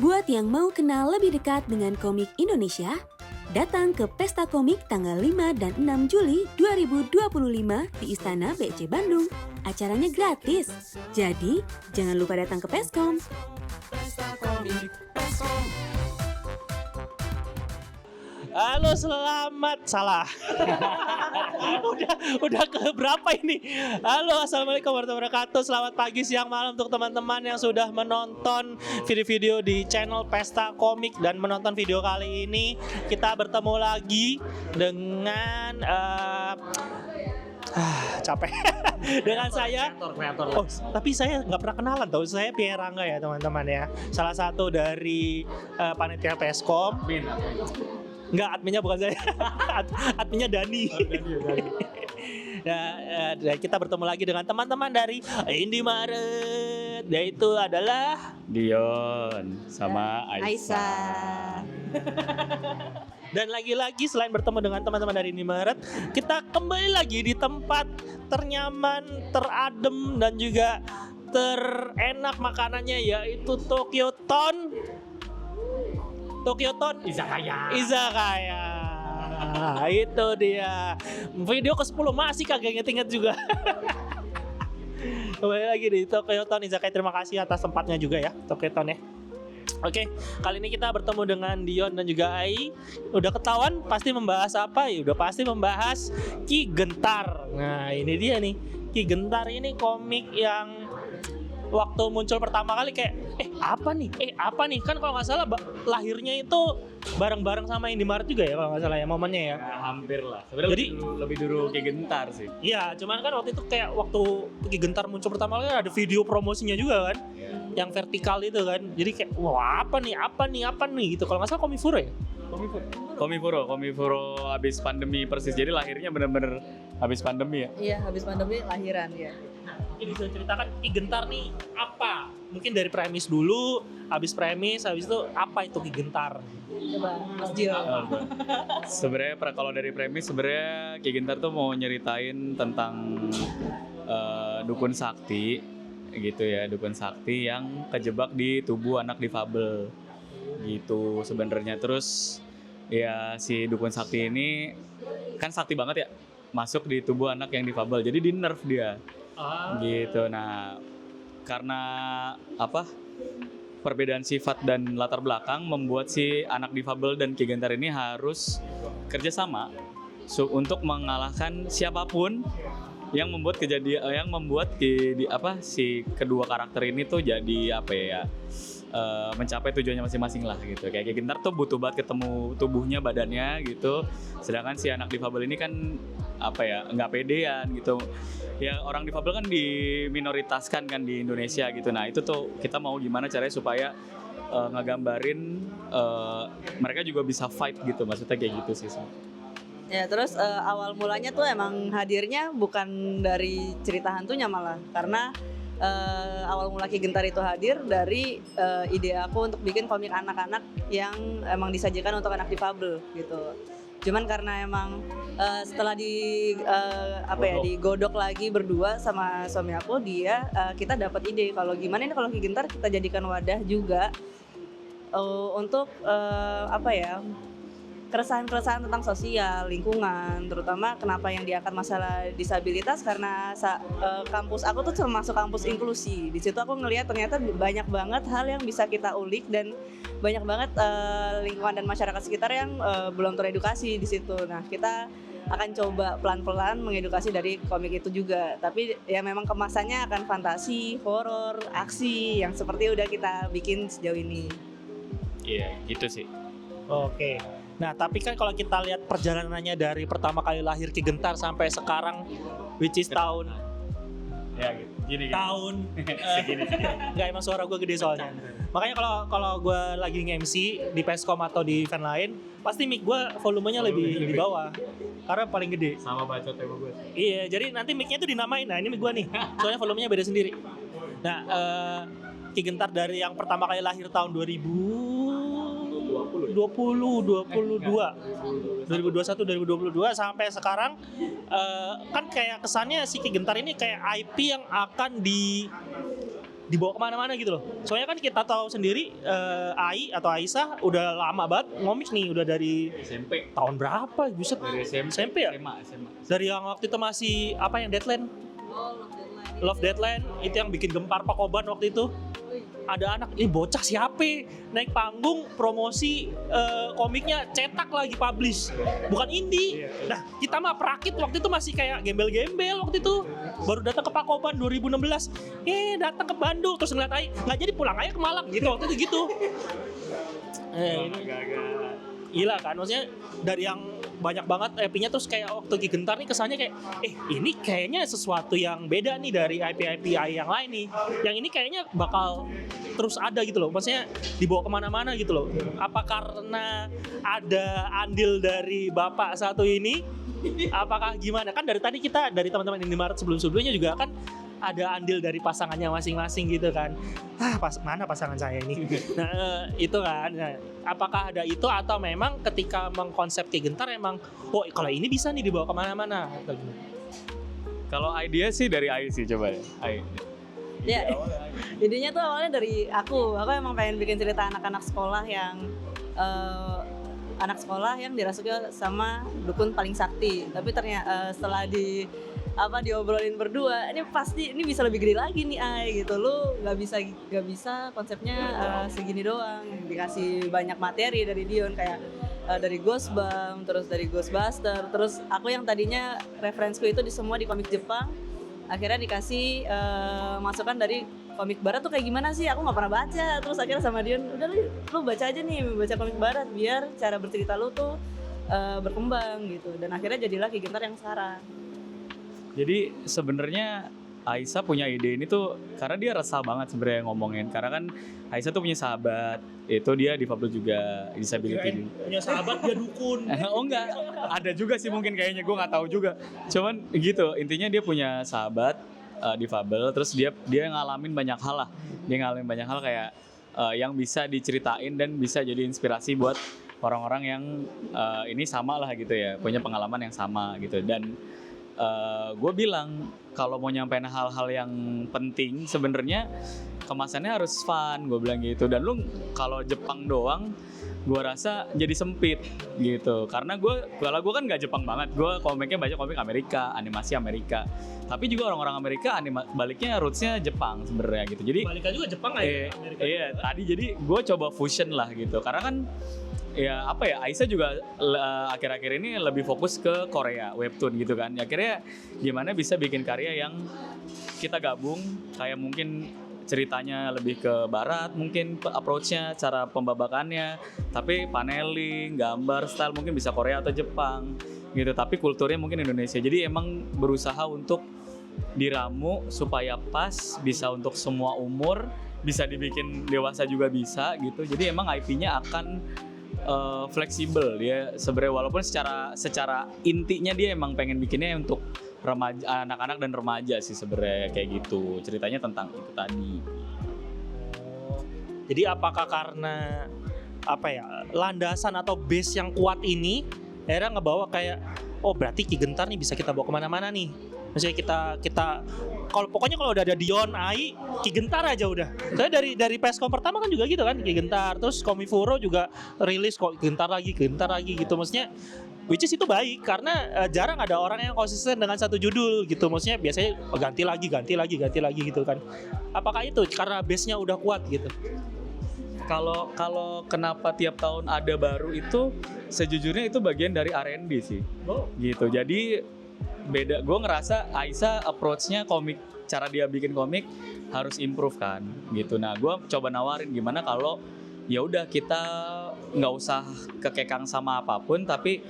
Buat yang mau kenal lebih dekat dengan komik Indonesia, datang ke Pesta Komik tanggal 5 dan 6 Juli 2025 di Istana BC Bandung. Acaranya gratis, jadi jangan lupa datang ke Peskom. Halo, selamat salah. udah ke berapa ini? Halo, assalamualaikum warahmatullahi wabarakatuh. Selamat pagi, siang, malam untuk teman-teman yang sudah menonton video-video di channel Pesta Komik. Dan menonton video kali ini kita bertemu lagi dengan capek dengan saya kreator. Oh, tapi saya nggak pernah kenalan tau. Saya Pierre Rangga ya teman-teman ya. Salah satu dari panitia Peskom. Enggak, adminnya bukan saya. Adminnya Dani. Nah, kita bertemu lagi dengan teman-teman dari Indomaret, yaitu adalah Dion sama Aisyah. Dan lagi-lagi selain bertemu dengan teman-teman dari Indomaret, kita kembali lagi di tempat ternyaman, teradem dan juga terenak makanannya, yaitu Tokyo Town Izakaya. Itu dia. Video ke-10 masih kagak inget-inget juga. Kembali lagi di Tokyo Town Izakaya. Terima kasih atas tempatnya juga ya, Tokyo Town ya. Oke, kali ini kita bertemu dengan Dion dan juga Ai. Udah ketahuan pasti membahas apa ya? Udah pasti membahas Ki Gentar. Nah, ini dia nih. Ki Gentar ini komik yang waktu muncul pertama kali kayak apa nih kan kalau nggak salah lahirnya itu bareng-bareng sama Indomaret juga ya kalau nggak salah ya momennya ya. Hampir lah. Sebenarnya Jadi lebih dulu Ki Gentar sih. iya, cuman kan waktu itu kayak waktu Ki Gentar muncul pertama kali ada video promosinya juga kan, yang vertikal itu kan. Jadi kayak wah apa nih gitu. Kalau nggak salah Komifuro ya. Komifuro habis pandemi persis. Jadi lahirnya bener-bener habis pandemi ya. Iya, habis pandemi lahiran ya. Mungkin bisa ceritakan Ki Gentar nih apa? Mungkin dari premis dulu, habis itu apa itu Ki Gentar? Coba Mas Dio. Sebenarnya kalau dari premis sebenarnya Ki Gentar tuh mau nyeritain tentang dukun sakti gitu ya, dukun sakti yang kejebak di tubuh anak difabel gitu sebenarnya. Terus ya si dukun sakti ini kan sakti banget ya, masuk di tubuh anak yang difabel, jadi di nerf dia gitu. Nah karena apa, perbedaan sifat dan latar belakang membuat si anak difabel dan Ki Gentar ini harus kerjasama untuk mengalahkan siapapun yang membuat si kedua karakter ini tuh jadi apa ya, mencapai tujuannya masing-masing lah gitu. Kayak Ki Gentar tuh butuh banget ketemu tubuhnya, badannya gitu. Sedangkan si anak difabel ini kan apa ya, nggak pedean gitu. Ya orang difabel kan diminoritaskan kan di Indonesia gitu. Nah itu tuh kita mau gimana caranya supaya ngegambarin mereka juga bisa fight gitu. Maksudnya kayak gitu sih. Ya, terus awal mulanya tuh emang hadirnya bukan dari cerita hantunya malah. Karena awal mula Ki Gentar itu hadir dari ide aku untuk bikin komik anak-anak yang emang disajikan untuk anak difabel gitu. Cuman karena emang setelah digodok lagi berdua sama suami aku, kita dapat ide kalau gimana nih kalau Ki Gentar kita jadikan wadah juga untuk keresahan-keresahan tentang sosial, lingkungan, terutama kenapa yang diangkat masalah disabilitas karena kampus aku tuh termasuk kampus inklusi. Di situ aku ngelihat ternyata banyak banget hal yang bisa kita ulik dan banyak banget lingkungan dan masyarakat sekitar yang belum teredukasi di situ. Nah, kita akan coba pelan-pelan mengedukasi dari komik itu juga. Tapi ya memang kemasannya akan fantasi, horor, aksi yang seperti udah kita bikin sejauh ini. Iya, gitu sih. Oke. Nah, tapi kan kalau kita lihat perjalanannya dari pertama kali lahir Ki Gentar sampai sekarang, which is tahun Ya gitu. Gini. Tahun Segini. nggak, emang suara gue gede soalnya. Makanya kalau gue lagi nge-MC di Peskom atau di event lain, pasti mic gue volumenya lebih di bawah karena paling gede. Sama bacot sama gue. Iya, jadi nanti mic-nya tuh dinamain. Nah, ini mic gue nih. Soalnya volumenya beda sendiri. Nah, Ki Gentar dari yang pertama kali lahir tahun 2021 sampai sekarang, kan kayak kesannya si Ki Gentar ini kayak IP yang akan dibawa kemana-mana gitu loh. Soalnya kan kita tahu sendiri Ai atau Aisyah udah lama banget ngomik nih, udah dari SMP. tahun berapa? Buset. Dari SMP ya? SMA. Dari yang waktu itu masih apa yang Deadline? Love Deadline itu yang bikin gempar Pakoban waktu itu. Ada anak, ini bocah siapa naik panggung promosi komiknya, cetak lagi publish, bukan indie. Nah kita mah perakit waktu itu masih kayak gembel-gembel waktu itu, baru datang ke Pakoban 2016, datang ke Bandung terus ngeliat Ai, nggak jadi pulang aja ke Malang gitu waktu itu gitu. Gila kan, maksudnya dari yang banyak banget IP-nya terus kayak waktu Ki Gentar nih kesannya kayak ini kayaknya sesuatu yang beda nih dari IP-IP yang lain nih. Yang ini kayaknya bakal terus ada gitu loh. Maksudnya dibawa kemana-mana gitu loh. Apa karena ada andil dari bapak satu ini? Apakah gimana? Kan dari tadi kita dari teman-teman Indomaret sebelum-sebelumnya juga kan ada andil dari pasangannya masing-masing gitu kan. Mana pasangan saya ini? Nah, itu kan. Nah, apakah ada itu atau memang ketika mengkonsep Ki Gentar emang kalau ini bisa nih dibawa kemana-mana atau gimana? Kalau idea sih dari Ai sih, coba deh. Ai. Ya, idenya tuh awalnya dari aku emang pengen bikin cerita anak-anak sekolah yang dirasuki sama dukun paling sakti. Tapi ternyata setelah diobrolin berdua, ini pasti ini bisa lebih gede lagi nih Ai gitu. Lu nggak bisa konsepnya segini doang. Dikasih banyak materi dari Dion kayak dari Ghostbump, terus dari Ghostbuster, terus aku yang tadinya referensiku itu semua di komik Jepang, akhirnya dikasih masukan dari komik barat tuh kayak gimana sih, aku nggak pernah baca. Terus akhirnya sama Dion, udah lu baca aja nih, baca komik barat biar cara bercerita lu tuh berkembang gitu. Dan akhirnya jadilah Ki Gentar yang sekarang. Jadi sebenarnya Aisyah punya ide ini tuh karena dia resah banget sebenarnya ngomongin. Karena kan Aisyah tuh punya sahabat, itu dia difabel juga, disability. Punya sahabat dia dukun. Oh enggak, ada juga sih mungkin kayaknya, gue nggak tahu juga. Cuman gitu, intinya dia punya sahabat difabel, terus dia ngalamin banyak hal lah. Dia ngalamin banyak hal kayak yang bisa diceritain dan bisa jadi inspirasi buat orang-orang yang ini sama lah gitu ya, punya pengalaman yang sama gitu. Dan gue bilang kalau mau nyampein hal-hal yang penting sebenarnya kemasannya harus fun, gue bilang gitu. Dan lu kalau Jepang doang gue rasa jadi sempit gitu, karena kalau gue kan nggak Jepang banget, gue komiknya baca komik Amerika, animasi Amerika, tapi juga orang-orang Amerika baliknya rootsnya Jepang sebenarnya gitu. Jadi Balikan juga Jepang ya Amerika. Iya tadi jadi gue coba fusion lah gitu, karena kan ya apa ya, Aisyah juga akhir-akhir ini lebih fokus ke Korea webtoon gitu kan. Akhirnya gimana bisa bikin karya yang kita gabung, kayak mungkin ceritanya lebih ke barat, mungkin approach-nya, cara pembabakannya, tapi paneling, gambar, style mungkin bisa Korea atau Jepang gitu, tapi kulturnya mungkin Indonesia. Jadi emang berusaha untuk diramu supaya pas, bisa untuk semua umur, bisa dibikin dewasa juga bisa gitu. Jadi emang IP-nya akan fleksibel dia sebenarnya, walaupun secara intinya dia emang pengen bikinnya untuk remaja, anak-anak dan remaja sih sebenarnya kayak gitu. Ceritanya tentang itu tadi. Jadi apakah karena landasan atau base yang kuat ini akhirnya ngebawa kayak berarti Ki Gentar nih bisa kita bawa kemana-mana nih. Maksudnya kita kalau udah ada Dion, Ai, Ki Gentar aja udah. Soalnya dari Peskom pertama kan juga gitu kan, Ki Gentar, terus Komifuro juga rilis kok Ki Gentar lagi gitu. Maksudnya which is itu baik karena jarang ada orang yang konsisten dengan satu judul gitu. Maksudnya biasanya ganti lagi gitu kan. Apakah itu karena base-nya udah kuat gitu? Kalau kenapa tiap tahun ada baru itu sejujurnya itu bagian dari R&D sih. Gitu. Jadi beda, gue ngerasa Aisyah approach-nya komik, cara dia bikin komik harus improve kan gitu. Nah gue coba nawarin gimana kalau ya udah kita nggak usah kekekang sama apapun, tapi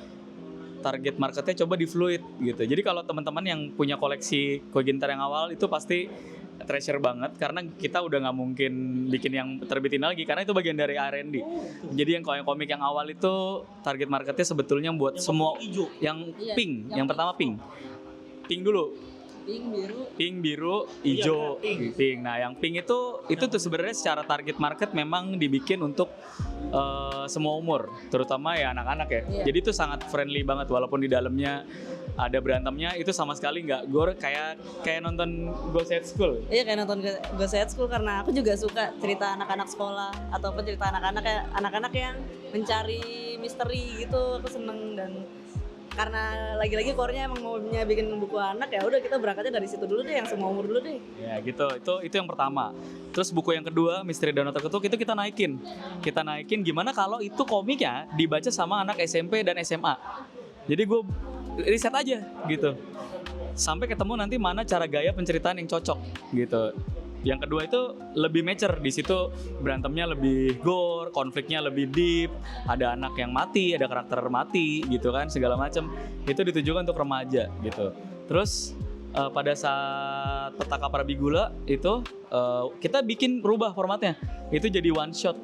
target marketnya coba di fluid gitu. Jadi kalau teman-teman yang punya koleksi Ki Gentar yang awal itu pasti treasure banget, karena kita udah nggak mungkin bikin yang terbitin lagi karena itu bagian dari R&D. Jadi yang komik yang awal itu target marketnya sebetulnya buat yang semua hijau, yang pink, yang pertama pink dulu. pink, biru, hijau, pink. Nah, yang pink itu tuh sebenarnya secara target market memang dibikin untuk semua umur, terutama ya anak-anak ya. Jadi itu sangat friendly banget walaupun di dalamnya ada berantemnya, itu sama sekali nggak gore, kayak nonton Ghost at School. Iya, kayak nonton Ghost at School, karena aku juga suka cerita anak-anak sekolah ataupun cerita anak-anak yang mencari misteri gitu. Aku seneng, dan karena lagi-lagi core-nya emang maunya bikin buku anak, ya udah kita berangkatnya dari situ dulu deh, yang semua umur dulu deh. Ya gitu, itu yang pertama. Terus buku yang kedua, Misteri Danau Terkutuk, itu kita naikin gimana kalau itu komiknya dibaca sama anak SMP dan SMA. Jadi gue riset aja gitu, sampai ketemu nanti mana cara gaya penceritaan yang cocok gitu. Yang kedua itu lebih mature, di situ berantemnya lebih gore, konfliknya lebih deep, ada anak yang mati, ada karakter mati gitu kan, segala macam. Itu ditujukan untuk remaja gitu. Terus pada saat Petaka Prabigula itu kita bikin rubah formatnya, itu jadi one shot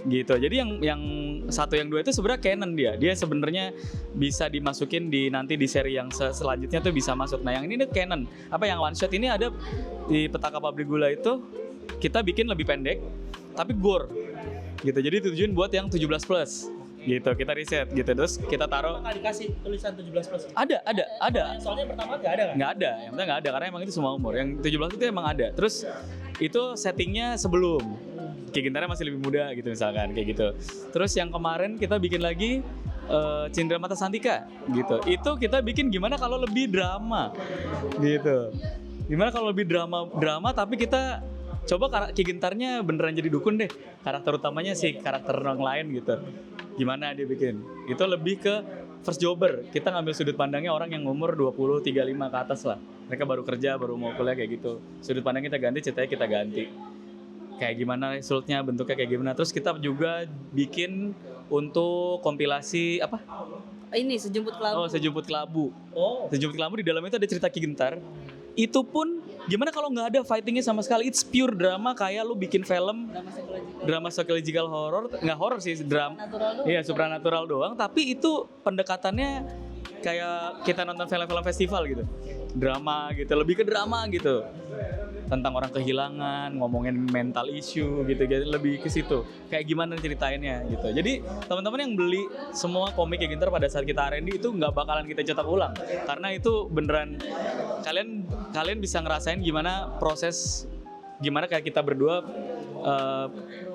gitu. Jadi yang 1 yang 2 itu sebenarnya canon, dia sebenarnya bisa dimasukin nanti di seri yang selanjutnya tuh bisa masuk. Nah, yang ini tuh canon. Apa yang one shot ini ada di Petaka Prabigula itu kita bikin lebih pendek tapi gore gitu. Jadi tujuan buat yang 17+ gitu, kita riset gitu. Terus kita taruh. Apakah dikasih tulisan 17+? Ada. Soalnya yang pertama nggak ada kan? Nggak ada, yang pertama nggak ada karena emang itu semua umur. Yang 17 itu emang ada. Terus itu settingnya sebelum Ki Gintarnya masih lebih muda gitu misalkan, kayak gitu. Terus yang kemarin kita bikin lagi Cindra Mata Santika gitu. Itu kita bikin gimana kalau lebih drama gitu. Gimana kalau lebih drama tapi kita coba Ki Gintarnya beneran jadi dukun deh. Karakter utamanya sih karakter orang lain gitu. Gimana dia bikin? Itu lebih ke first jobber. Kita ngambil sudut pandangnya orang yang umur 20, 35 ke atas lah. Mereka baru kerja, baru mau kuliah kayak gitu. Sudut pandang kita ganti, ceritanya kita ganti. Kayak gimana resultnya, bentuknya kayak gimana. Terus kita juga bikin untuk kompilasi apa? Ini Sejumput Kelabu. Oh, Sejumput Kelabu. Sejumput Kelabu, di dalamnya itu ada cerita Ki Gintar. Itu pun gimana kalau nggak ada fightingnya sama sekali, it's pure drama, kayak lu bikin film drama psychological horror, nggak horror sih, drama, iya supranatural doang, tapi itu pendekatannya kayak kita nonton film-film festival gitu, drama gitu, lebih ke drama gitu, tentang orang kehilangan, ngomongin mental issue gitu, lebih ke situ, kayak gimana ceritainnya gitu. Jadi teman-teman yang beli semua komik Ki Gintar pada saat kita R&D itu nggak bakalan kita cetak ulang, karena itu beneran kalian bisa ngerasain gimana proses, gimana kayak kita berdua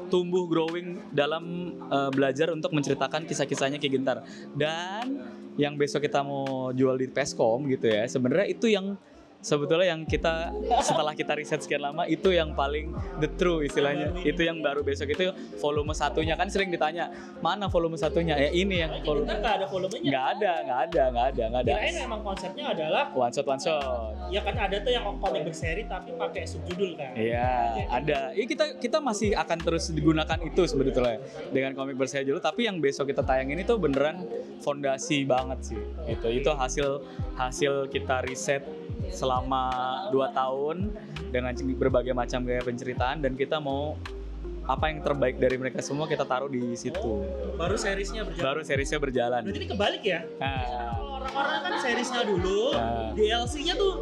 tumbuh growing dalam belajar untuk menceritakan kisah-kisahnya Ki Gintar. Dan yang besok kita mau jual di Peskom gitu ya, sebenarnya itu yang sebetulnya yang kita setelah kita riset sekian lama itu yang paling the true istilahnya, itu yang baru besok itu volume 1-nya. Kan sering ditanya mana volume 1-nya, ya ini yang volume. Kita nggak ada volumenya. Nggak ada. Kirain memang konsepnya adalah one shot. Ya kan ada tuh yang komik berseri tapi pakai subjudul kan. Iya, ada. Ya kita masih akan terus digunakan itu sebetulnya dengan komik berseri dulu, tapi yang besok kita tayangin itu beneran fondasi banget sih. Itu hasil kita riset selama 2 tahun dengan berbagai macam gaya penceritaan, dan kita mau apa yang terbaik dari mereka semua kita taruh di situ. Baru seriesnya berjalan. Berarti ini kebalik ya? Orang-orang kan seriesnya dulu, DLC-nya tuh.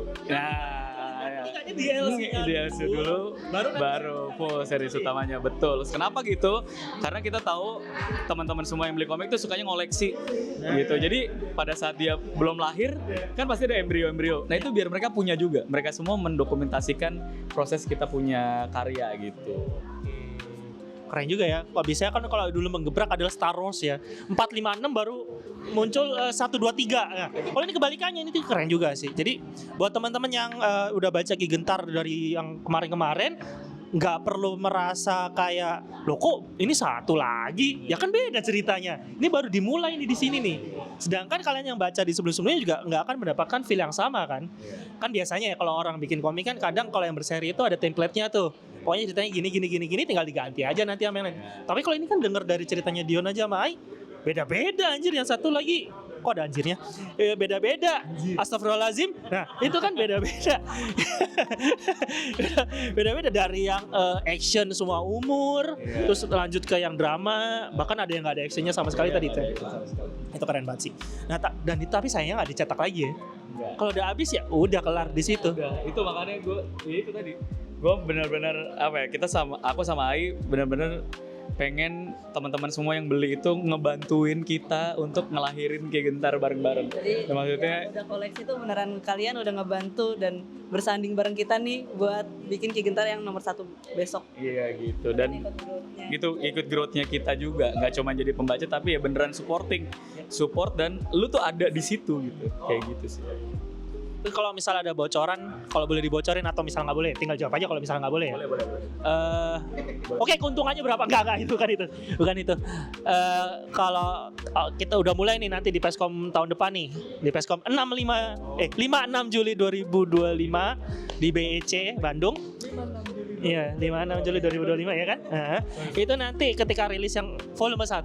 DLC dulu, baru full series utamanya, betul. Kenapa gitu? Karena kita tahu teman-teman semua yang beli komik tuh sukanya ngoleksi gitu. Jadi pada saat dia belum lahir kan pasti ada embrio-embrio. Nah itu biar mereka punya juga. Mereka semua mendokumentasikan proses kita punya karya gitu. Keren juga ya. Kalau biasanya kan kalau dulu menggebrak adalah Star Wars ya. 4, 5, 6 baru muncul 1, 2, 3. Nah, kalau ini kebalikannya, ini keren juga sih. Jadi buat teman-teman yang udah baca Ki Gintar dari yang kemarin-kemarin, nggak perlu merasa kayak loh kok ini satu lagi, ya kan beda ceritanya. Ini baru dimulai nih di sini nih. Sedangkan kalian yang baca di sebelum-sebelumnya juga nggak akan mendapatkan feel yang sama kan. Kan biasanya ya kalau orang bikin komik kan kadang kalau yang berseri itu ada template-nya tuh. Pokoknya ceritanya gini tinggal diganti aja nanti sama yang lain. Tapi kalau ini kan denger dari ceritanya Dion aja sama Ai, beda-beda anjir. Yang satu lagi kok ada anjirnya? Beda-beda. Astagfirullahaladzim. Nah, itu kan beda-beda. Beda-beda dari yang action semua umur, terus lanjut ke yang drama, bahkan ada yang nggak ada actionnya sama sekali tadi itu. Itu keren banget sih. Nah, tapi sayangnya nggak dicetak lagi ya. Kalau udah habis ya udah kelar di situ. Udah, itu makanya itu tadi. Gue benar-benar aku sama Ai benar-benar pengen teman-teman semua yang beli itu ngebantuin kita untuk ngelahirin Ki Gentar bareng-bareng. Jadi Nah, maksudnya yang udah koleksi tuh beneran kalian udah ngebantu dan bersanding bareng kita nih buat bikin Ki Gentar yang nomor 1 besok. iya gitu, dan Ikut growth-nya. gitu ikut growth-nya kita juga, nggak cuma jadi pembaca tapi ya beneran support dan lu tuh ada di situ gitu, kayak gitu sih. Terus kalau misalnya ada bocoran, kalau boleh dibocorin atau misalnya nggak boleh, tinggal jawab aja kalau misalnya nggak boleh ya. Boleh. Oke, keuntungannya berapa? Enggak, itu kan itu. Bukan itu. Kalau kita udah mulai nih nanti di Peskom tahun depan nih, di Peskom 5-6 Juli 2025 di BEC Bandung. Iya, 5-6 Juli 2025 ya kan? Itu nanti ketika rilis yang volume 1,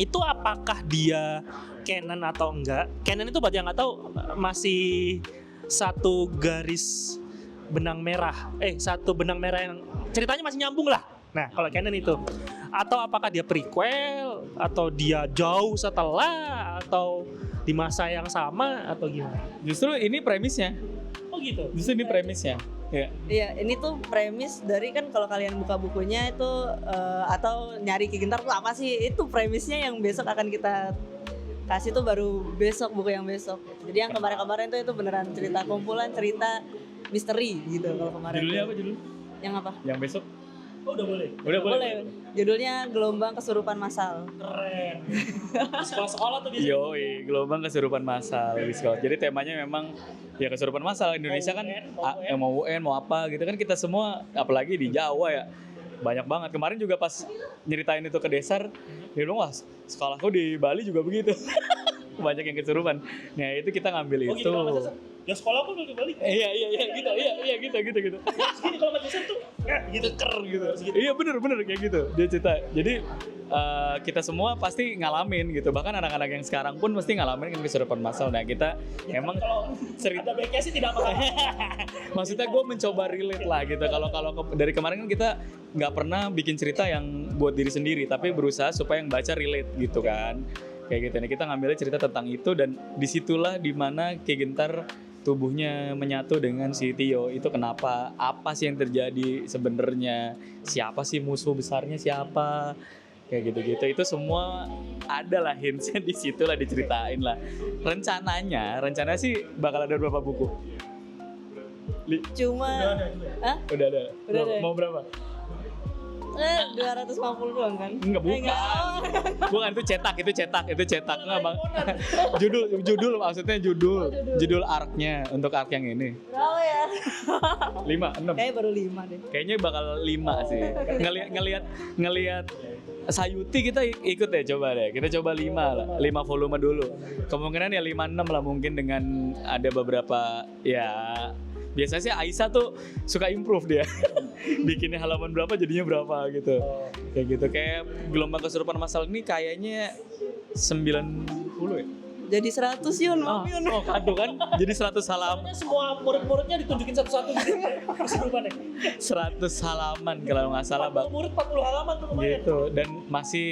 itu apakah dia canon atau enggak? Canon itu buat yang nggak tahu masih satu garis benang merah, satu benang merah yang ceritanya masih nyambung lah. Nah, kalau canon itu, atau apakah dia prequel, atau dia jauh setelah, atau di masa yang sama, atau gimana? Justru ini premisnya. Oh gitu. Justru ini premisnya. Ya. Iya, ini tuh premis dari kan kalau kalian buka bukunya itu atau nyari Ki Gentar tuh apa sih? Itu premisnya yang besok akan kita kasih tuh baru besok, buku yang besok. Jadi yang kemarin-kemarin tuh itu beneran cerita kumpulan, cerita misteri gitu kalau kemarin. Judulnya apa judul? Yang apa? Yang besok? Oh udah boleh. Udah boleh. Judulnya Gelombang Kesurupan Massal. Keren. Di sekolah-sekolah tuh biasanya. Yoi, gelombang kesurupan massal di sekolah. Jadi temanya memang ya kesurupan massal. Indonesia kan mau UN, mau apa gitu kan, kita semua apalagi di Jawa ya. Banyak banget. Kemarin juga pas nyeritain itu ke Desar, dia bilang, wah sekolahku di Bali juga begitu. Banyak yang kesurupan. Nah itu kita ngambil itu. Ya sekolah aku di Bali. Iya gitu. Segini kalau madrasah tuh gitu Gitu. Iya bener kayak gitu dia cerita. Jadi kita semua pasti ngalamin gitu. Bahkan anak-anak yang sekarang pun pasti ngalamin kan kesurupan massal. Nah kita emang kalau cerita ada baiknya sih tidak bakal. maksudnya gue mencoba relate lah gitu. Kalau dari kemarin kan kita nggak pernah bikin cerita yang buat diri sendiri, tapi berusaha supaya yang baca relate gitu kan. Kayak gitu. Nah kita ngambilnya cerita tentang itu, dan disitulah dimana Ki Gentar tubuhnya menyatu dengan si Tio. Itu kenapa? Apa sih yang terjadi sebenarnya? Siapa sih musuh besarnya siapa? Kayak gitu-gitu. Itu semua ada lah hintsnya di situ lah, diceritain lah. Rencananya sih bakal ada berapa buku? Cuma Udah ada. Udah ada. Mau berapa? 250 doang kan? Enggak, bukan itu cetak. Enggak, Bang. Judul maksudnya judul arc-nya untuk arc yang ini. Berapa ya? 5, 6. Kayaknya baru 5 deh. Kayaknya bakal 5 sih. Ngelihat Sayuti kita ikut deh, coba deh. Kita coba 5 lah. 5 volume dulu. Kemungkinan ya 5-6 lah mungkin, dengan ada beberapa ya. Biasanya sih Aisyah tuh suka improve dia. Bikinnya halaman berapa jadinya berapa gitu. Kayak gitu. Kayak Gelombang Kesurupan Massal ini kayaknya 90 ya. Jadi 100 Yun, maaf Yun. Oh, aduh kan. Jadi 100 halaman. Semua murid-muridnya ditunjukin satu-satu gitu. Kesurupan ya. 100 halaman kalau nggak salah, Bang. Murid 40 halaman tuh lumayan. Gitu. Dan masih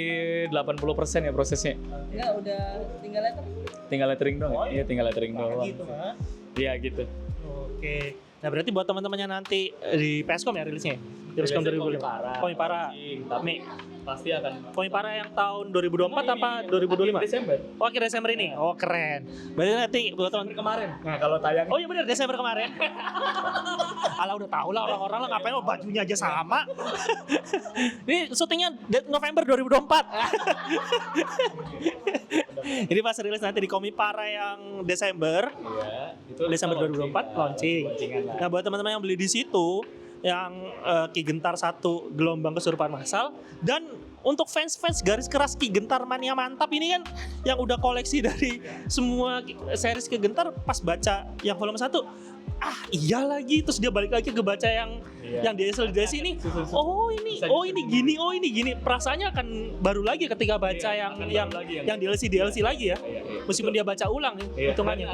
80% ya prosesnya. Enggak, udah tinggal letter. Tinggal lettering doang ya? Iya, tinggal lettering doang. Gitu, Mas. Iya, gitu. Oke. Nah berarti buat teman-temannya nanti di Peskom ya rilisnya? Di Peskom 2025. Komipara. Tapi pasti akan Komipara yang tahun 2024 apa 2025? Desember. Oh akhir Desember ini? Oh keren. Berarti nanti buat teman Kemarin. Nah, kalau tayang Oh iya benar Desember kemarin. Alah udah tahu lah orang-orang lah ngapain lo bajunya aja sama. Ini syutingnya November 2024. Jadi pas rilis nanti di Komipara yang Desember. Iya, itu Desember 2024 launching. Launcingan lah. Nah buat teman-teman yang beli di situ yang Ki Gentar 1 Gelombang Kesurupan Massal, dan untuk fans-fans garis keras Ki Gentar mania mantap ini kan yang udah koleksi dari semua series Ki Gentar, pas baca yang volume 1 iya lagi, terus dia balik lagi ke baca yang DLC ini. Oh ini gini. Perasaannya akan baru lagi ketika baca yang DLC lagi ya. Meskipun dia baca ulang ya, hitungannya.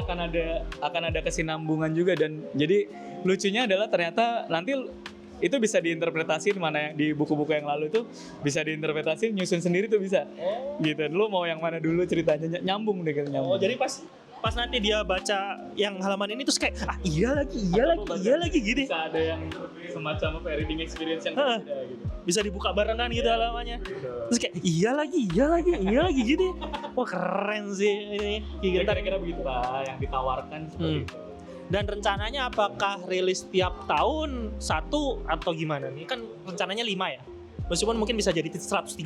Akan ada kesinambungan juga, dan jadi lucunya adalah ternyata nanti itu bisa diinterpretasiin, mana yang di buku-buku yang lalu itu bisa diinterpretasiin, nyusun sendiri tuh bisa. Gitu. Lu mau yang mana dulu ceritanya, nyambung deh kan, nyambung. Oh, jadi pas nanti dia baca yang halaman ini terus kayak iya lagi gini. Bisa ada yang semacam reading experience yang berbeda gitu. Bisa dibuka barengan gitu halamannya. Terus kayak iya lagi gitu. Wah, keren sih ini. Kira-kira begitu lah yang ditawarkan seperti itu. Dan rencananya apakah rilis tiap tahun satu atau gimana nih? Kan rencananya 5 ya. Meskipun mungkin bisa jadi 135,5.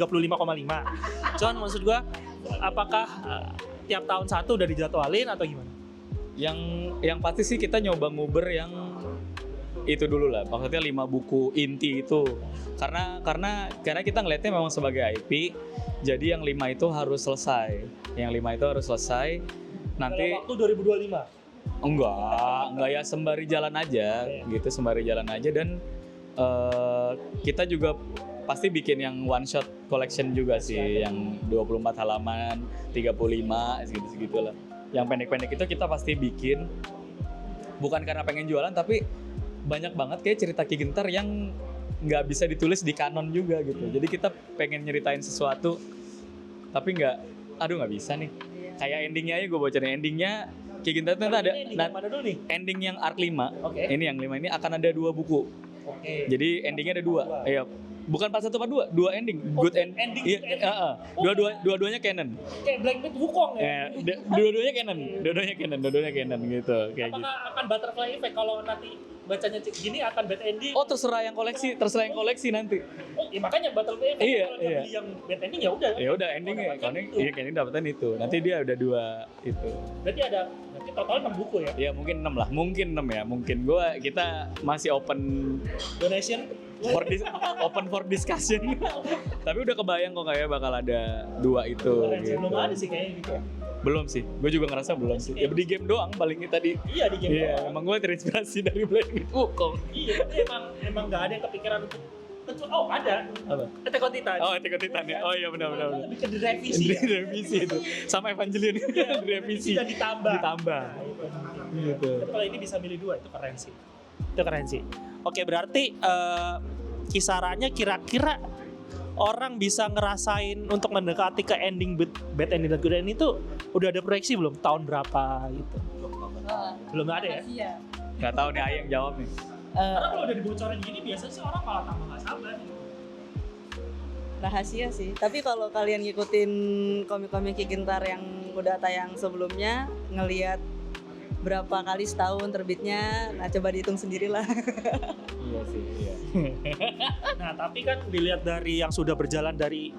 Cuman maksud gua apakah tiap tahun satu udah dijadwalin atau gimana? Yang pasti sih kita nyoba nguber yang itu dulu lah. Maksudnya 5 buku inti itu. Karena kita ngelihatnya memang sebagai IP. Jadi yang 5 itu harus selesai. Nanti dalam waktu 2025. Enggak ya, sembari jalan aja gitu, dan kita juga pasti bikin yang one shot collection juga sih, yang 24 halaman, 35 segitu-segitulah. Yang pendek-pendek itu kita pasti bikin bukan karena pengen jualan, tapi banyak banget kayak cerita Ki Gentar yang nggak bisa ditulis di kanon juga gitu. Jadi kita pengen nyeritain sesuatu tapi nggak bisa nih. Kayak endingnya aja gue bocorin, endingnya Ki Gentar itu ada ending yang arc 5. Ini yang 5 ini akan ada 2 buku. Jadi endingnya ada 2. Iya. Bukan part 1 part 2, 2 ending. Good ending. Iya, dua-duanya canon. Kayak Black Myth Wukong ya. Dua-duanya canon gitu, kayak gitu. Apakah akan butterfly effect kalau nanti bacanya gini akan bad ending? Oh, terserah yang koleksi nanti. Oh, iya makanya butterfly effect. Iya, kalau dia beli yang bad ending ya udah. Ya udah endingnya, kalau ini dapetan itu. Nanti dia udah 2 itu. Berarti total 6 buku ya? Ya mungkin 6 lah, mungkin 6 ya. Mungkin kita masih open Donation open for discussion. Tapi udah kebayang kok kayak bakal ada 2 itu gitu. Belum ada sih kayaknya gitu. Belum sih, gue juga ngerasa belum sih. Ya di game doang palingnya tadi. Iya, di game doang. Emang gue terinspirasi dari Black Myth Wukong. Iya, tapi emang nggak ada yang kepikiran untuk ada. Apa? Attack on Titan. Oh, Attack on Titan ya. Oh iya benar. Lebih ke direvisi. Direvisi itu. Sama Evangelion direvisi. Dan ditambah. Gitu. Tapi kalau ini bisa milih 2, itu keren sih. Oke, berarti kisarannya kira-kira orang bisa ngerasain untuk mendekati ke ending bad ending dan good ending itu udah ada proyeksi belum? Tahun berapa gitu? Belum ada ya? Gak tahu nih, Ayang jawab nih. Karena kalau udah dibocorin gini biasanya sih orang malah tambah gak sabar gitu. Rahasia sih. Tapi kalau kalian ngikutin komik-komik Ki Gentar yang udah tayang sebelumnya, ngelihat berapa kali setahun terbitnya, nah coba dihitung sendirilah. Iya sih, iya. Nah, tapi kan dilihat dari yang sudah berjalan dari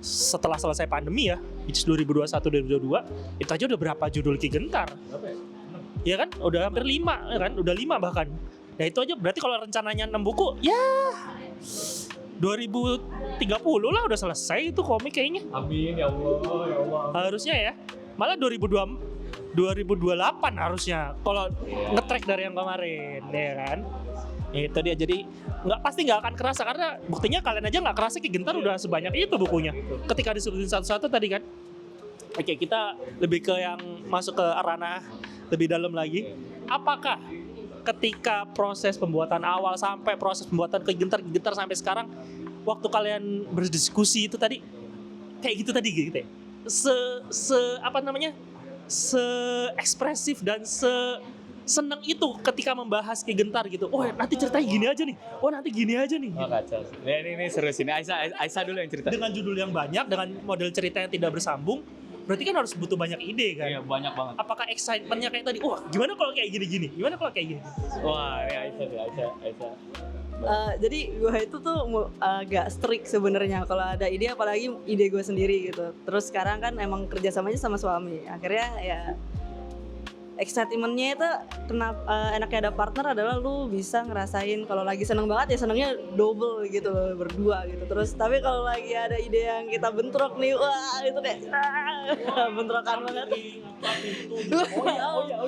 setelah selesai pandemi ya, which is 2021-2022, itu aja udah berapa judul Ki Gentar? Berapa ya? Iya kan? Udah hampir 5 ya kan? Udah 5 bahkan. Nah itu aja berarti kalau rencananya 6 buku, ya 2030 lah udah selesai itu komik kayaknya. Amin ya Allah. Harusnya ya. Malah 2028 harusnya kalau nge-track dari yang kemarin, ya kan? Itu dia, jadi pasti nggak akan kerasa karena buktinya kalian aja nggak kerasa Ki Gentar udah sebanyak itu bukunya. Ketika disebutin satu-satu tadi kan. Oke, kita lebih ke yang masuk ke ranah lebih dalam lagi. Apakah ketika proses pembuatan awal sampai proses pembuatan Ki Gentar sampai sekarang, waktu kalian berdiskusi itu tadi kayak gitu tadi gitu ya? Se ekspresif dan seneng itu ketika membahas Ki Gentar gitu. Oh nanti ceritanya gini aja nih. Oh nanti gini aja nih. Oh kacau. Ini seru sih. Aisyah dulu yang cerita. Dengan judul yang banyak, dengan model cerita yang tidak bersambung, berarti kan harus butuh banyak ide kan? Iya banyak banget. Apakah excitementnya kayak tadi? Wah gimana kalau kayak gini-gini? Gimana kalau kayak gini? Wah ini Aisyah. Jadi gue itu tuh agak strict sebenarnya kalau ada ide, apalagi ide gue sendiri gitu. Terus sekarang kan emang kerjasamanya sama suami. Akhirnya ya excitementnya itu kenapa enaknya ada partner adalah lu bisa ngerasain kalau lagi seneng banget ya senengnya double gitu loh, berdua gitu. Terus tapi kalau lagi ada ide yang kita bentrok nih, wah itu kayak bentrokan banget. Oh ya.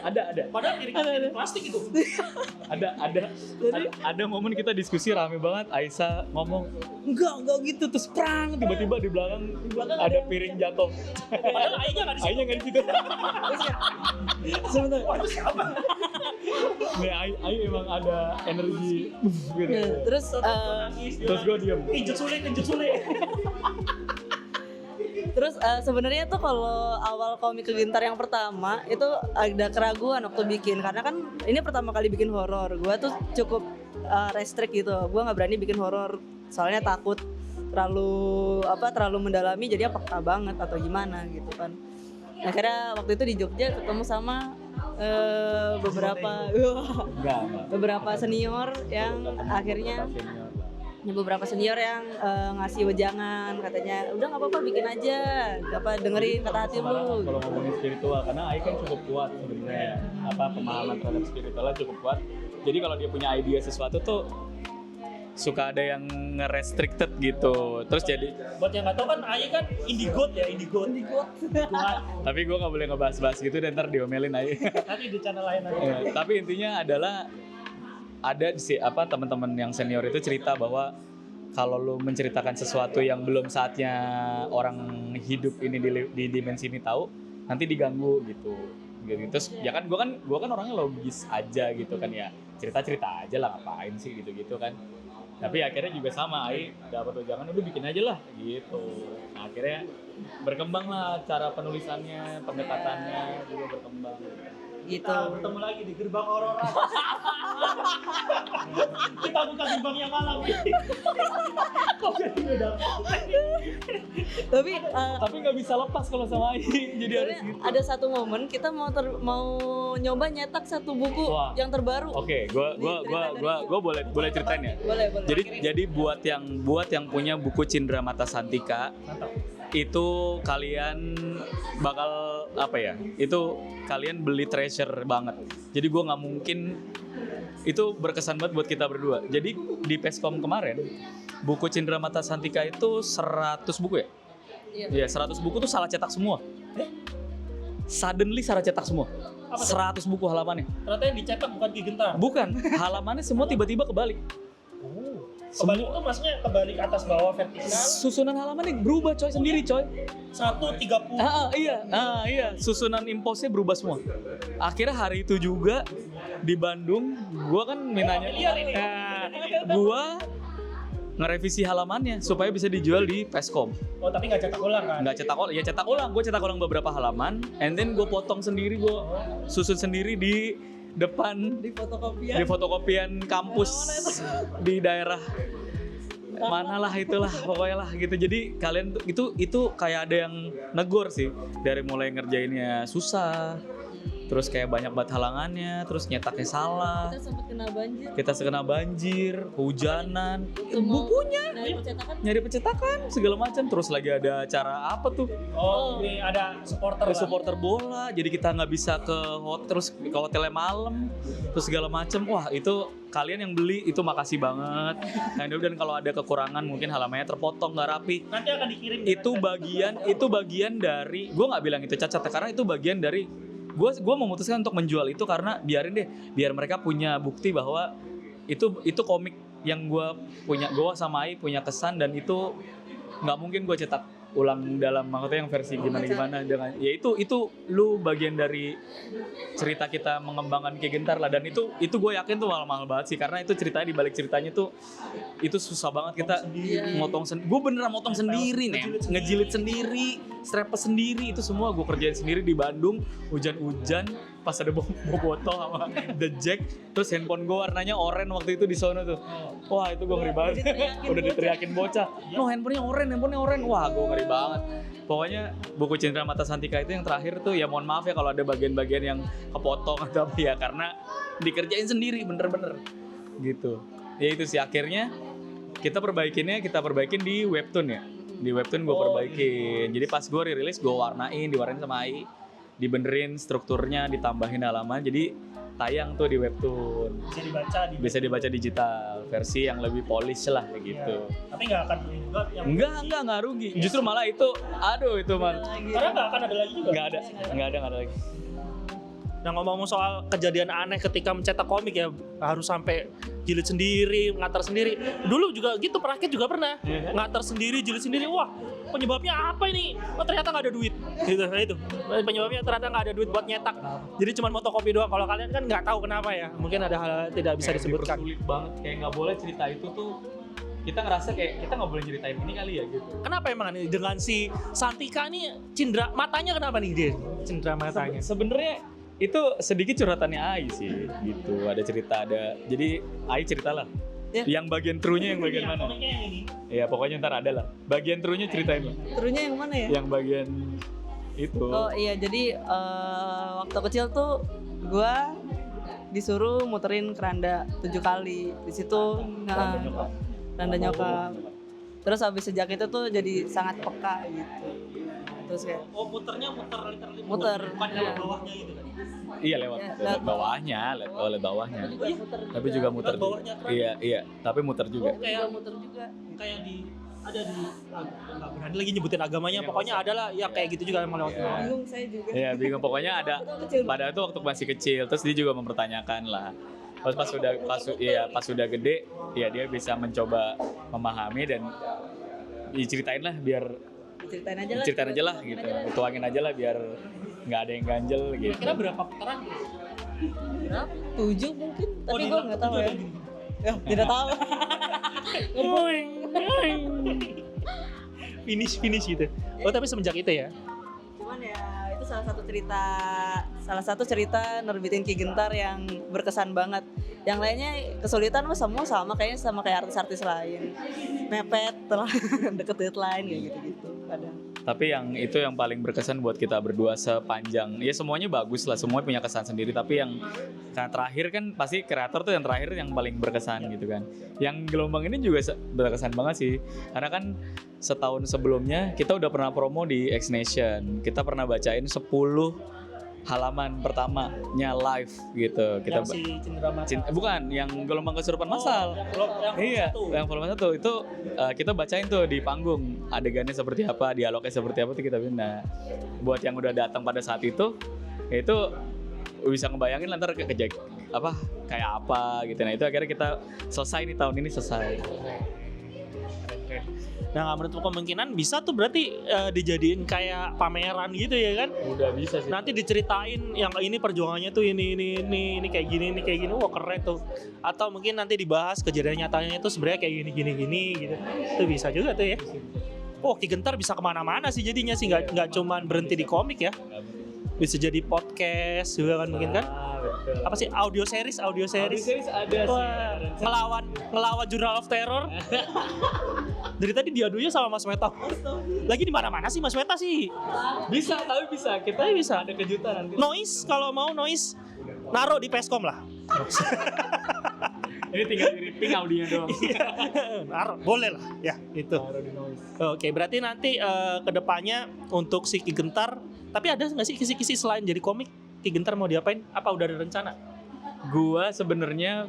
Ada. Padahal piring plastik itu. Ada momen kita diskusi rame banget. Aisyah ngomong enggak gitu, terus prang tiba-tiba di belakang ada piring jatuh. Padahal Ainya nggak di situ. Ainya nggak di situ. Sebentar. Waduh siapa? Nih, Ai emang ada energi gitu. Terus Terus gue diem. Injek sulit. Terus sebenarnya tuh kalau awal komik Kegintar yang pertama itu ada keraguan waktu bikin karena kan ini pertama kali bikin horor. Gua tuh cukup restrict gitu. Gua nggak berani bikin horor soalnya takut terlalu mendalami jadi peka banget atau gimana gitu kan. Akhirnya waktu itu di Jogja ketemu sama beberapa senior yang akhirnya beberapa senior yang ngasih wejangan, katanya udah nggak apa-apa bikin aja, dengerin kata hati lu. Kalau ngomongin spiritual, karena Ai kan cukup kuat sebenarnya, pemahaman terhadap spiritualnya cukup kuat. Jadi kalau dia punya ide sesuatu tuh suka ada yang nge-restricted gitu. Terus jadi Buat yang nggak tahu kan Ai kan indie god. tapi gue nggak boleh ngebahas-bahas gitu dan ntar diomelin Ai. Nanti di channel lain aja. Ya, tapi intinya adalah ada sih teman-teman yang senior itu cerita bahwa kalau lu menceritakan sesuatu yang belum saatnya orang hidup ini di dimensi ini tahu, nanti diganggu gitu. Terus ya kan gue kan orangnya logis aja gitu kan ya, cerita aja lah, ngapain sih gitu kan. Tapi akhirnya juga sama, Ai dapat wejangan udah bikin aja lah gitu. Nah, akhirnya berkembang lah cara penulisannya, pendekatannya juga berkembang. Gitu. Kita bertemu lagi di gerbang Aurora. Kita buka gerbangnya malam. Kok jadi beda? Tapi nggak bisa lepas kalau sama Ai, jadi harus gitu. ada satu momen kita mau nyoba nyetak satu buku yang terbaru. Oke, gua boleh ceritain ya. Boleh. Jadi buat yang punya buku Cindra Mata Santika, itu kalian bakal itu kalian beli treasure banget. Jadi gue nggak mungkin, itu berkesan banget buat kita berdua. Jadi di Peskom kemarin buku Cindra Mata Santika itu 100 buku ya? Iya, 100 buku tuh salah cetak semua. Suddenly salah cetak semua. 100 buku halamannya. Ternyata yang dicetak bukan Ki Gentar. Bukan, halamannya semua tiba-tiba kebalik. Kebalik itu maksudnya kebalik atas bawah vertikal. Susunan halamannya berubah coy, sendiri coy. 130. Iya. Susunan imposnya berubah semua. Akhirnya hari itu juga di Bandung, gua kan minanya, gua ngerevisi halamannya supaya bisa dijual di Peskom. Oh, tapi nggak cetak ulang kan? Nggak cetak ulang, ya cetak ulang. Gue cetak ulang beberapa halaman, and then gue potong sendiri, gue susun sendiri di depan Di fotokopian kampus di daerah mana lah itulah pokoknya lah gitu. Jadi kalian itu kayak ada yang negor sih, dari mulai ngerjainnya susah, terus kayak banyak banget halangannya, terus nyetaknya salah, Kita sempat kena banjir, kehujanan, Semua bukunya nyari nyari pencetakan segala macam. Terus lagi ada acara apa tuh, Ini ada supporter bola, jadi kita nggak bisa ke hotel, terus ke hotelnya malam, terus segala macam. Wah, itu kalian yang beli itu makasih banget. Dan kalau ada kekurangan mungkin halamannya terpotong nggak rapi, Nanti akan dikirim. itu bagian dari, gue nggak bilang itu cacat karena itu bagian dari gue memutuskan untuk menjual itu, karena biar mereka punya bukti bahwa itu komik yang gue sama Ai punya kesan, dan itu nggak mungkin gue cetak ulang dalam, maksudnya yang versi gimana dengan ya itu lu bagian dari cerita kita mengembangkan Ki Gentar lah. Dan itu gue yakin tuh mahal banget sih, karena itu ceritanya, di balik ceritanya tuh itu susah banget kita motong gue beneran motong sendiri nih, ngejilid sendiri, strapes sendiri, itu semua gue kerjain sendiri di Bandung, hujan-hujan pas ada botol sama The Jack, terus handphone gue warnanya oranye waktu itu di sono tuh. Wah, itu gue ngeri banget. Udah diteriakin bocah, no handphonenya oranye, wah gue ngeri banget. Pokoknya buku Cindra Mata Santika itu yang terakhir tuh, ya mohon maaf ya kalau ada bagian-bagian yang kepotong atau apa ya, karena dikerjain sendiri bener-bener gitu. Ya itu sih, akhirnya kita perbaikin di webtoon ya. Di webtoon gue perbaikin. Jadi pas gue rilis gue diwarnain sama Ai. dibenerin strukturnya, ditambahin halaman, jadi tayang tuh di webtoon. Bisa dibaca digital, versi yang lebih polish lah kayak gitu. Tapi nggak akan rugi juga. Enggak rugi. Justru malah itu, aduh itu mah. Karena nggak akan ada lagi juga. Nggak ada lagi. Nah ngomong-ngomong soal kejadian aneh ketika mencetak komik ya, harus sampai jilid sendiri, ngatar sendiri. Dulu juga gitu, perakit juga pernah ngatar sendiri, jilid sendiri. Wah, penyebabnya apa ini? Oh ternyata nggak ada duit. Gitu, itu. Penyebabnya ternyata nggak ada duit buat nyetak. Jadi cuma fotokopi doang. Kalau kalian kan nggak tahu kenapa ya. Mungkin ada hal tidak bisa disebutkan. Sulit banget, kayak nggak boleh cerita itu tuh. Kita ngerasa kayak kita nggak boleh ceritain ini kali ya gitu. Kenapa emang nih dengan si Santika nih cindera matanya kenapa nih dia? Cindera matanya. Sebenarnya itu sedikit curhatannya Ai sih gitu. Ada cerita jadi Ai ceritalah. Ya. Yang bagian true-nya yang bagian mana? Komiknya yang ini. Ya pokoknya ntar ada lah. Bagian true-nya ceritain lah. True-nya yang mana ya? Yang bagian itu. Oh iya, jadi waktu kecil tuh gue disuruh muterin keranda 7 kali. Di situ keranda nyokap. Terus habis sejak itu tuh jadi sangat peka gitu. Terus kayak Muternya literally. Muter. Bukan lewat bawahnya gitu kan. Iya lewat bawahnya, lewat bawahnya. Tapi juga muter juga. bawahnya keran. Iya, tapi muter juga. Kayak muter juga. kayak ada di nggak berani lagi nyebutin agamanya, pokoknya adalah ya kayak gitu juga emang lewat bawah. Bingung saya juga. Iya, bingung pokoknya ada Kecil pada itu waktu masih kecil, terus dia juga mempertanyakan lah. Pas sudah gede, ya dia bisa mencoba memahami dan diceritain lah biar Ceritain aja lah gitu. Tuangin aja lah biar nggak ada yang ganjel gitu. Kira berapa putaran? Berapa? 7 mungkin, tapi gue nggak tahu ya. Ya, tidak tahu. finish gitu. Oh tapi semenjak itu ya. Cuman ya itu salah satu cerita nerbitin Ki Gentar yang berkesan banget. Yang lainnya kesulitan mah semua sama kayak artis-artis lain. Mepet, deket deadline kayak gitu-gitu kadang. Tapi yang paling berkesan buat kita berdua sepanjang, ya semuanya bagus lah, semua punya kesan sendiri. Tapi yang terakhir kan pasti kreator tuh yang terakhir yang paling berkesan gitu kan. Yang gelombang ini juga berkesan banget sih, karena kan setahun sebelumnya kita udah pernah promo di X Nation. Kita pernah bacain 10 halaman pertamanya live gitu. Kita Yang si Cindera Mata. bukan yang gelombang kesurupan massal. Iya, yang volume 1 itu kita bacain tuh di panggung, adegannya seperti apa, dialognya seperti apa tuh kita pindah. Buat yang udah datang pada saat itu bisa ngebayangin lantar kayak apa gitu. Nah itu akhirnya kita selesai nih, tahun ini selesai. Nah menurut kemungkinan bisa tuh berarti dijadiin kayak pameran gitu ya kan? Udah bisa sih. Nanti diceritain yang ini perjuangannya tuh ini kayak gini, wah keren tuh. Atau mungkin nanti dibahas kejadian nyatanya itu sebenarnya kayak gini gitu. Itu bisa juga tuh ya. Oh Ki Gentar bisa kemana-mana sih jadinya sih, nggak cuman berhenti di komik ya. Bisa jadi podcast juga kan mungkin kan? Betul. Apa sih audio series Audio series ada Wah, sih. ngelawan Journal of Terror. Dari tadi diadunya sama Mas Meta. Lagi di mana-mana sih Mas Meta sih. Bisa. Kita bisa ada kejutan nanti. Noise kalau mau noise naruh di Peskom lah. Ini tinggal di-ripping audionya doang. Naruh boleh lah ya itu. Taruh di noise. Oke, berarti nanti kedepannya untuk si Ki Gentar, tapi ada nggak sih kisi-kisi selain jadi komik Ki Gentar mau diapain? Apa udah ada rencana? Gua sebenarnya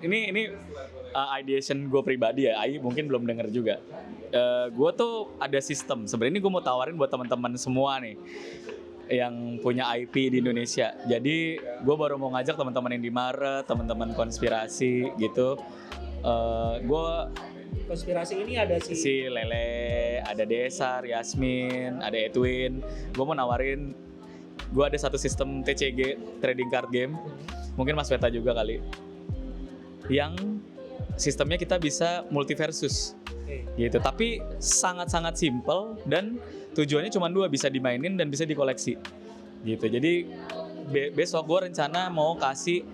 ini ideation gue pribadi ya, Ai mungkin belum denger juga. Gue tuh ada sistem. Sebenarnya ini gue mau tawarin buat teman-teman semua nih yang punya IP di Indonesia. Jadi gue baru mau ngajak teman-teman yang di Maret, teman-teman konspirasi gitu. Gue Konspirasi ini ada si Lele, ada Desar, Yasmin, ada Edwin. Gue mau nawarin, gue ada satu sistem TCG, trading card game. Mungkin Mas Weta juga kali. Yang sistemnya kita bisa multiversus gitu, tapi sangat-sangat simple dan tujuannya cuma 2, bisa dimainin dan bisa dikoleksi gitu. Jadi besok gue rencana mau kasih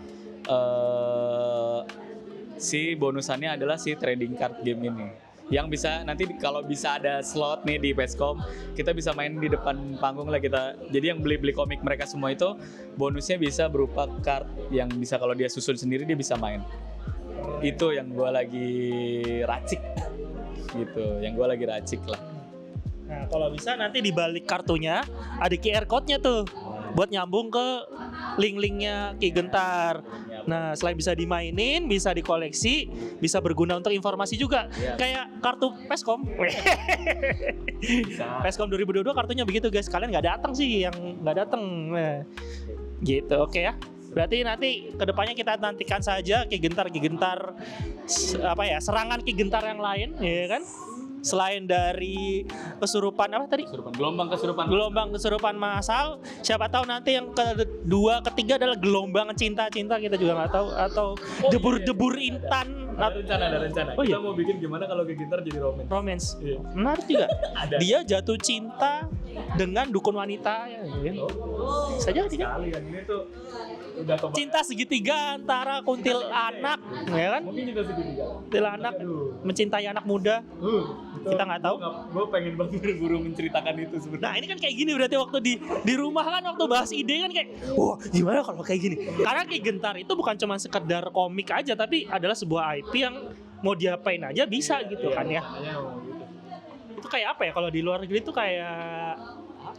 si bonusannya adalah si trading card game ini, yang bisa nanti kalau bisa ada slot nih di Peskom, kita bisa main di depan panggung lah kita. Jadi yang beli komik mereka semua itu bonusnya bisa berupa card yang bisa kalau dia susun sendiri dia bisa main. Itu yang gue lagi racik gitu, lah. Nah, kalau bisa nanti di balik kartunya ada QR code-nya tuh. buat nyambung ke link-linknya Ki Gentar. Nah, selain bisa dimainin, bisa dikoleksi, bisa berguna untuk informasi juga. Kayak kartu Peskom. Peskom 2022 kartunya begitu guys. Kalian nggak datang sih, yang nggak datang. Nah, gitu, oke ya. Berarti nanti kedepannya kita nantikan saja Ki Gentar serangan Ki Gentar yang lain, ya kan? Selain dari kesurupan apa tadi? Gelombang kesurupan massal. Siapa tahu nanti yang kedua, ketiga adalah gelombang cinta-cinta, kita juga nggak tahu, atau debur-debur intan. Ada rencana. Oh, Kita iya? mau bikin gimana kalau Ki Gentar jadi romance. Romance. Menarik juga. Dia jatuh cinta dengan dukun wanita, ya kan? Saja tidak. Sekali yang ini tuh udah kebanyakan. Cinta segitiga antara kuntilanak, ya kan? Mungkin kita segitiga. Kuntilanak mencintai anak muda. Kita nggak tahu. Gue pengen banget buru menceritakan itu sebenarnya. Nah, ini kan kayak gini berarti waktu di rumah kan, waktu bahas ide kan kayak, wah gimana kalau kayak gini? Karena Ki Gentar itu bukan cuma sekedar komik aja, tapi adalah sebuah IP yang mau diapain aja bisa gitu kan ya. Itu kayak apa ya, kalau di luar negeri itu kayak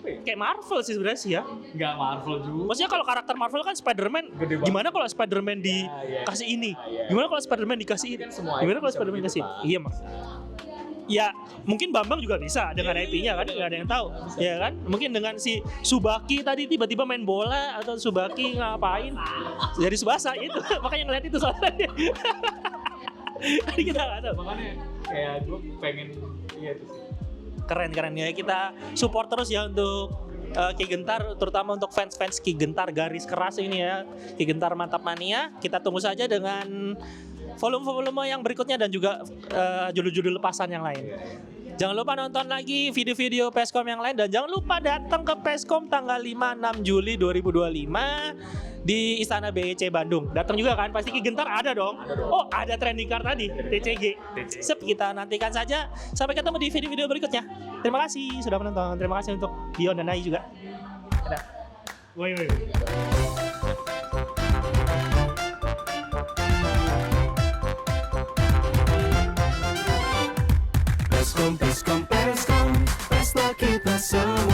kayak Marvel sih sebenarnya sih ya. Nggak Marvel juga. Maksudnya kalau karakter Marvel kan Spider-Man, Gede banget. gimana kalau Spider-Man dikasih ini? Gimana kalau Spider-Man dikasih ini? Gimana kalau Spider-Man dikasih? Iya, Mas. Ya mungkin Bambang juga bisa dengan IP-nya kan, nggak ada yang tahu, ya kan? Mungkin dengan si Subaki tadi tiba-tiba main bola, atau Subaki ngapain jadi Subasa itu, makanya ngeliat itu soalnya. Jadi kita nggak tahu. Makanya kayak gue pengen itu sih. Keren ya, kita support terus ya untuk Ki Gentar, terutama untuk fans-fans Ki Gentar garis keras ini ya, Ki Gentar Mantap Mania. Kita tunggu saja dengan volume-volume yang berikutnya dan juga judul-judul lepasan yang lain. Jangan lupa nonton lagi video-video Peskom yang lain, dan jangan lupa datang ke Peskom tanggal 5-6 Juli 2025 di Istana BEC Bandung. Datang juga kan? Pasti Ki Gentar ada dong. Oh, ada trending card tadi, TCG. Sip, kita nantikan saja. Sampai ketemu di video-video berikutnya. Terima kasih sudah menonton. Terima kasih untuk Dion dan Nai juga. Dadah. Woi. Peskom, pesta kita semua.